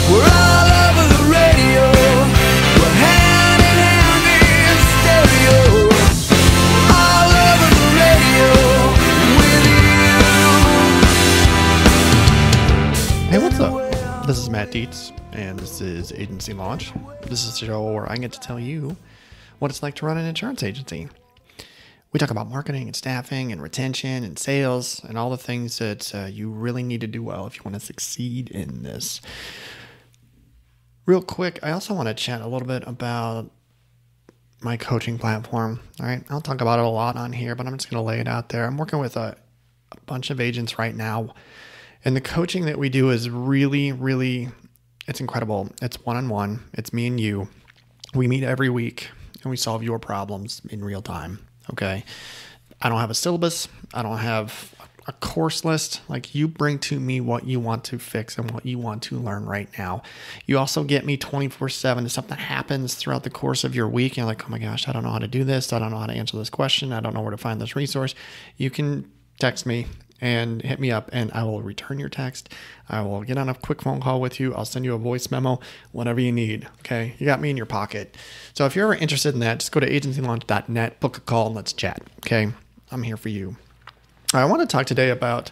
We're all over the radio. We're hand in hand in stereo. All over the radio with you. Hey, what's up? This is Matt Dietz, and this is Agency Launch. This is a show where I get to tell you what it's like to run an insurance agency. We talk about marketing and staffing and retention and sales and all the things that you really need to do well if you want to succeed in this. Real quick, I also want to chat a little bit about my coaching platform. All right, I'll talk about it a lot on here, but I'm just going to lay it out there. I'm working with a bunch of agents right now, and the coaching that we do is really, it's incredible. It's one-on-one. It's me and you. We meet every week, and we solve your problems in real time. Okay. I don't have a syllabus. I don't have a course list. Like, you bring to me what you want to fix and what you want to learn right now. You also get me 24/7. If something happens throughout the course of your week, and you're like, oh my gosh, I don't know how to do this. I don't know how to answer this question. I don't know where to find this resource. You can text me and hit me up, and I will return your text. I will get on a quick phone call with you. I'll send you a voice memo, whatever you need. Okay. You got me in your pocket. So if you're ever interested in that, just go to agencylaunch.net, book a call, and let's chat. Okay. I'm here for you. I want to talk today about,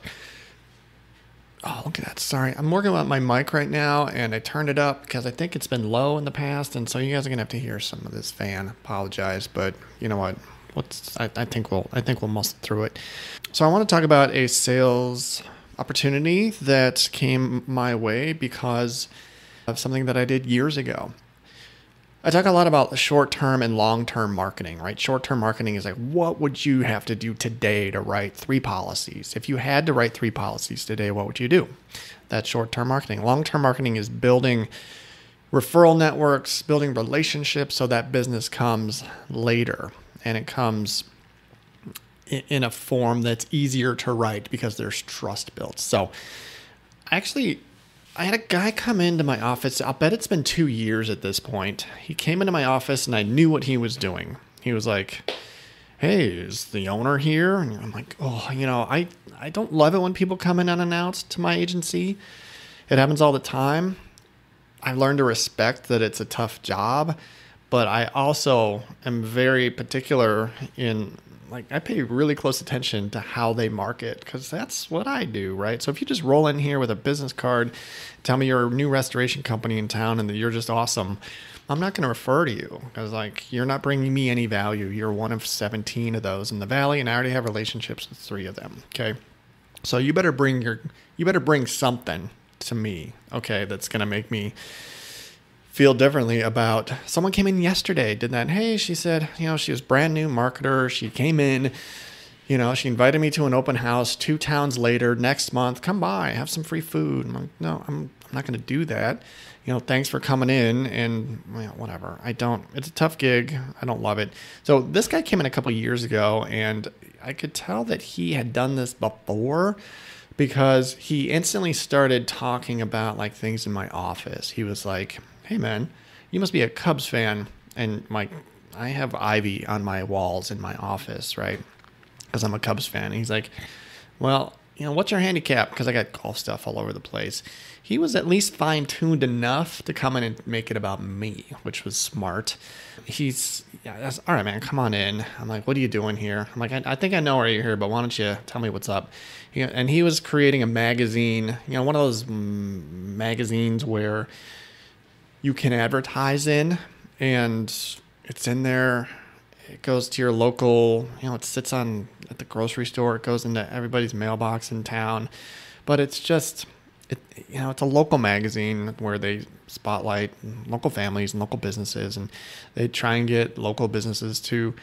oh, look at that. Sorry. I'm working on my mic right now, and I turned it up because I think it's been low in the past. And so you guys are going to have to hear some of this fan. Apologize, but you know what? I think we'll muscle through it. So I want to talk about a sales opportunity that came my way because of something that I did years ago. I talk a lot about short-term and long-term marketing, right? Short-term marketing is like, what would you have to do today to write 3 policies? If you had to write 3 policies today, what would you do? That's short-term marketing. Long-term marketing is building referral networks, building relationships so that business comes later. And it comes in a form that's easier to write because there's trust built. So I had a guy come into my office. I'll bet it's been 2 years at this point. He came into my office and I knew what he was doing. He was like, hey, is the owner here? And I'm like, oh, I don't love it when people come in unannounced to my agency. It happens all the time. I've learned to respect that it's a tough job. But I also am very particular in, like, I pay really close attention to how they market because that's what I do, right? So if you just roll in here with a business card, tell me you're a new restoration company in town and that you're just awesome, I'm not going to refer to you because, like, you're not bringing me any value. You're one of 17 of those in the Valley, and I already have relationships with 3 of them, okay? So you better bring something to me, okay, that's going to make me feel differently about. Someone came in yesterday, did that. Hey, she said, she was brand new marketer. She came in, she invited me to an open house 2 towns later, next month, come by, have some free food. I'm like, no, I'm not going to do that. Thanks for coming in and whatever. It's a tough gig. I don't love it. So this guy came in a couple of years ago and I could tell that he had done this before because he instantly started talking about like things in my office. He was like, hey man, you must be a Cubs fan. And I have ivy on my walls in my office, right? Because I'm a Cubs fan. And he's like, well, what's your handicap? Because I got golf stuff all over the place. He was at least fine-tuned enough to come in and make it about me, which was smart. That's all right, man, come on in. I'm like, what are you doing here? I'm like, I think I know why you're here, but why don't you tell me what's up? And he was creating a magazine, one of those magazines where you can advertise in, and it's in there. It goes to your local, it sits at the grocery store. It goes into everybody's mailbox in town, but it's just, it's a local magazine where they spotlight local families and local businesses, and they try and get local businesses to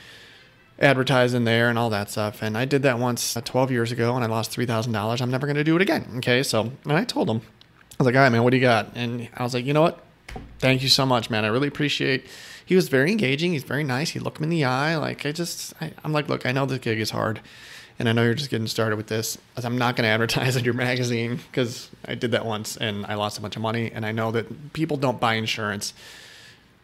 advertise in there and all that stuff. And I did that once 12 years ago, and I lost $3,000. I'm never going to do it again. Okay. So, and I told him, I was like, all right, man, what do you got? And I was like, you know what? Thank you so much, man. I really appreciate. He was very engaging. He's very nice. He looked me in the eye. Like, I'm like, look, I know this gig is hard, and I know you're just getting started with this. I'm not going to advertise in your magazine because I did that once and I lost a bunch of money. And I know that people don't buy insurance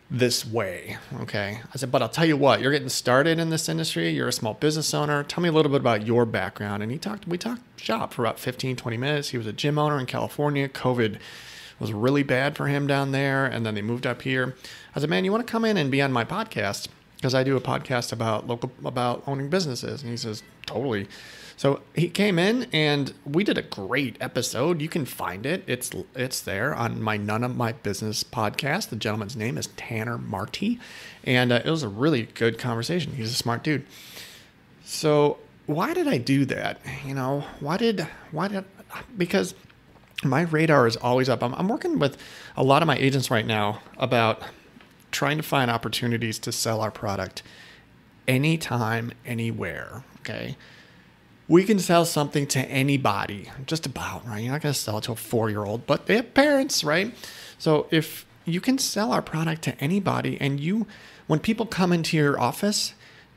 this way. Okay. I said, but I'll tell you what, you're getting started in this industry. You're a small business owner. Tell me a little bit about your background. And we talked shop for about 15, 20 minutes. He was a gym owner in California. COVID was really bad for him down there. And then they moved up here. I said, man, you want to come in and be on my podcast? Because I do a podcast about owning businesses. And he says, totally. So he came in and we did a great episode. You can find it. It's there on my None of My Business podcast. The gentleman's name is Tanner Marty. And it was a really good conversation. He's a smart dude. So why did I do that? Because my radar is always up. I'm working with a lot of my agents right now about trying to find opportunities to sell our product anytime, anywhere. Okay. We can sell something to anybody, just about, right? You're not going to sell it to a 4-year-old, but they have parents, right? So if you can sell our product to anybody, and when people come into your office,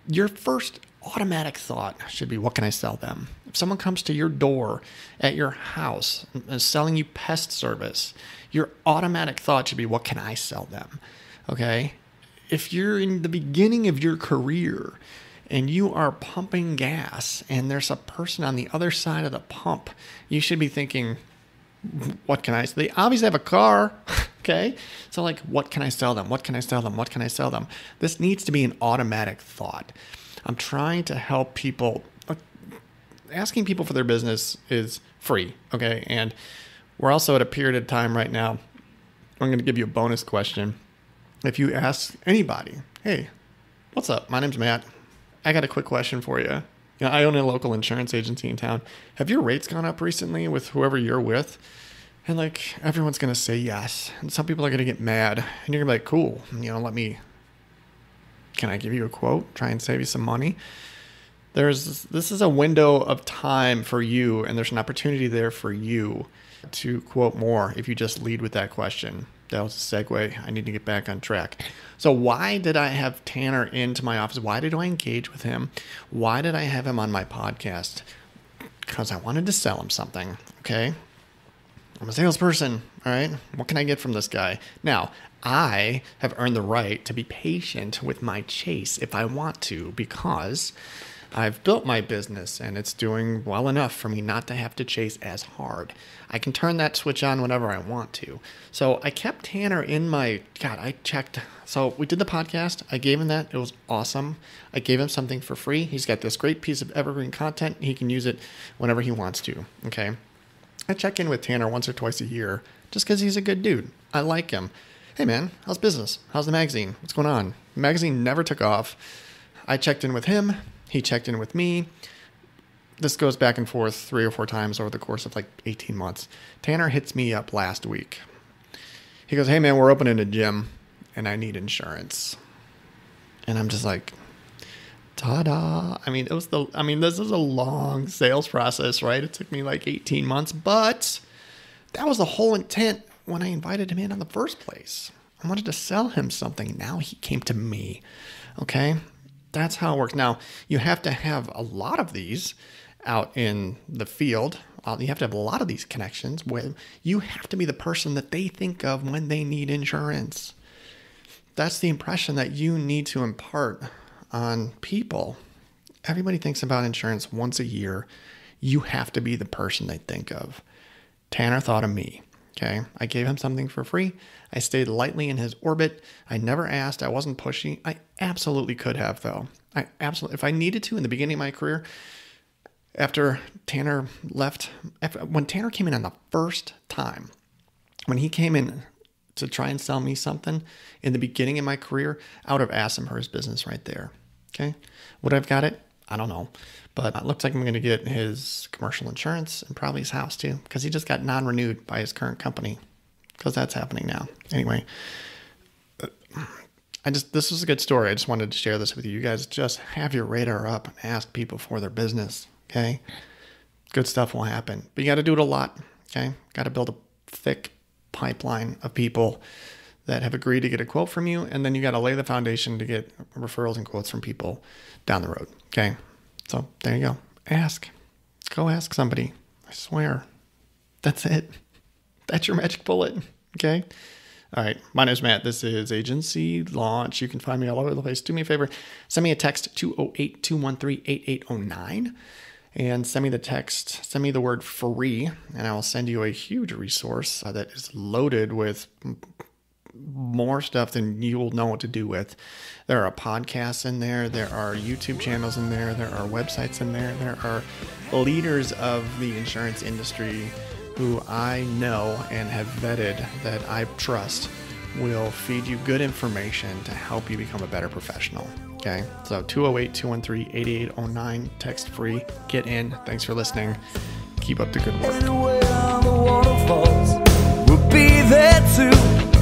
your first automatic thought should be, what can I sell them? If someone comes to your door at your house and is selling you pest service, your automatic thought should be, what can I sell them? Okay. If you're in the beginning of your career and you are pumping gas and there's a person on the other side of the pump, you should be thinking, what can I sell? They obviously have a car. Okay. So like, what can I sell them? What can I sell them? What can I sell them? This needs to be an automatic thought. I'm trying to help people. Asking people for their business is free. Okay. And we're also at a period of time right now. I'm going to give you a bonus question. If you ask anybody, hey, what's up? My name's Matt. I got a quick question for you. I own a local insurance agency in town. Have your rates gone up recently with whoever you're with? And like, everyone's going to say yes. And some people are going to get mad. And you're going to be like, cool, can I give you a quote? Try and save you some money? This is a window of time for you, and there's an opportunity there for you to quote more if you just lead with that question. That was a segue. I need to get back on track. So why did I have Tanner into my office? Why did I engage with him? Why did I have him on my podcast? Because I wanted to sell him something. Okay. I'm a salesperson. All right. What can I get from this guy? Now, I have earned the right to be patient with my chase if I want to, because I've built my business and it's doing well enough for me not to have to chase as hard. I can turn that switch on whenever I want to. So I kept Tanner in I checked. So we did the podcast. I gave him that. It was awesome. I gave him something for free. He's got this great piece of evergreen content. He can use it whenever he wants to. Okay. I check in with Tanner once or twice a year just because he's a good dude. I like him. Hey man, how's business? How's the magazine? What's going on? The magazine never took off. I checked in with him. He checked in with me. This goes back and forth 3 or 4 times over the course of like 18 months. Tanner hits me up last week. He goes, hey man, we're opening a gym and I need insurance. And I'm just like, ta-da. This is a long sales process, right? It took me like 18 months, but that was the whole intent when I invited him in the first place. I wanted to sell him something. Now he came to me. Okay. That's how it works. Now, you have to have a lot of these out in the field. You have to have a lot of these connections where you have to be the person that they think of when they need insurance. That's the impression that you need to impart on people. Everybody thinks about insurance once a year. You have to be the person they think of. Tanner thought of me. Okay. I gave him something for free. I stayed lightly in his orbit. I never asked. I wasn't pushy. I absolutely could have, though. If I needed to in the beginning of my career, after Tanner left, when Tanner came in on the first time, when he came in to try and sell me something in the beginning of my career, I would have asked him for his business right there. Okay. Would I have got it? I don't know. But it looks like I'm going to get his commercial insurance and probably his house too, because he just got non-renewed by his current company, because that's happening now. Anyway, this was a good story. I just wanted to share this with you. You guys just have your radar up and ask people for their business. Okay. Good stuff will happen, but you got to do it a lot. Okay. Got to build a thick pipeline of people that have agreed to get a quote from you. And then you got to lay the foundation to get referrals and quotes from people down the road. Okay. So there you go. Go ask somebody. I swear. That's it. That's your magic bullet. Okay. All right. My name's Matt. This is Agency Launch. You can find me all over the place. Do me a favor. Send me a text 208-213-8809. and send me the text, send me the word free, and I will send you a huge resource that is loaded with more stuff than you will know what to do with. There are podcasts in there. There are YouTube channels in there. There are websites in there. There are leaders of the insurance industry who I know and have vetted that I trust will feed you good information to help you become a better professional. Okay, so 208-213-8809, text free, get in. Thanks for listening. Keep up the good work. Anywhere the waterfalls will be there too.